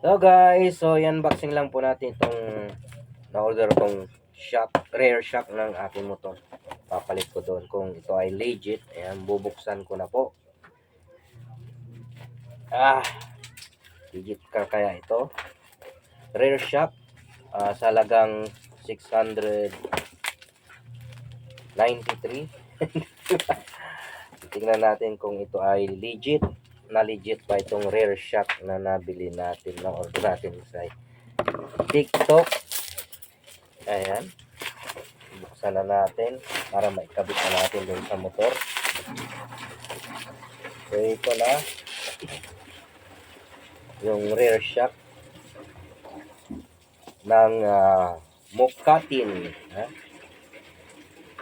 So guys, so unboxing lang po natin itong na-order kong rare shock ng aking motor. Papalit ko doon kung ito ay legit. Ayan, bubuksan ko na po. Legit ka kaya ito? Rare shock, sa halagang 693. Tingnan natin kung ito ay legit. Na legit pa itong rare shock na nabili natin, na order natin sa TikTok. Ayan, buksan na natin para maikabit na natin doon sa motor. So ito na yung rear shock ng Mokatin,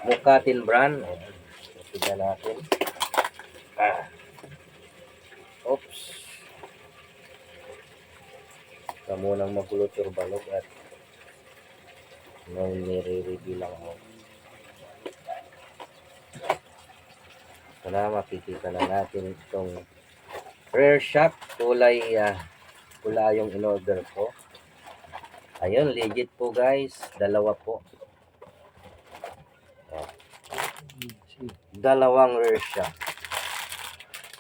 Mokatin brand. Tignan natin. Oops, ito munang magulot yung balog at ngayon nire-review lang ako. Ito na, makikita na natin itong rear shock. Kulay pula yung in-order ko. Ayun, legit po guys. Dalawa po. Dalawang rear shock.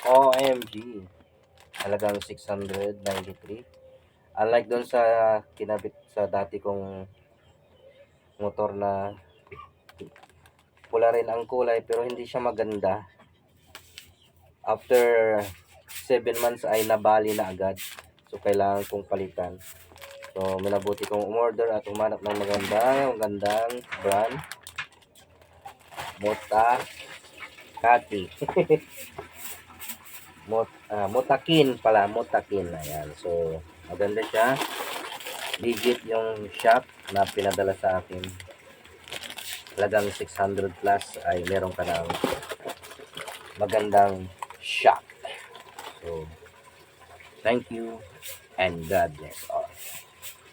OMG. Halagang 693. Unlike doon sa kinabit sa dati kong motor na pula rin ang kulay pero hindi siya maganda. After 7 months ay nabali na agad. So kailangan kong palitan. So minabuti kong umorder at umanap ng magandang brand. Motakati. Motakin pala, Motakin. Ayan. So maganda siya. Legit yung shop na pinadala sa akin. Talagang 600 plus ay meron ka ng magandang shop. So thank you and God bless all.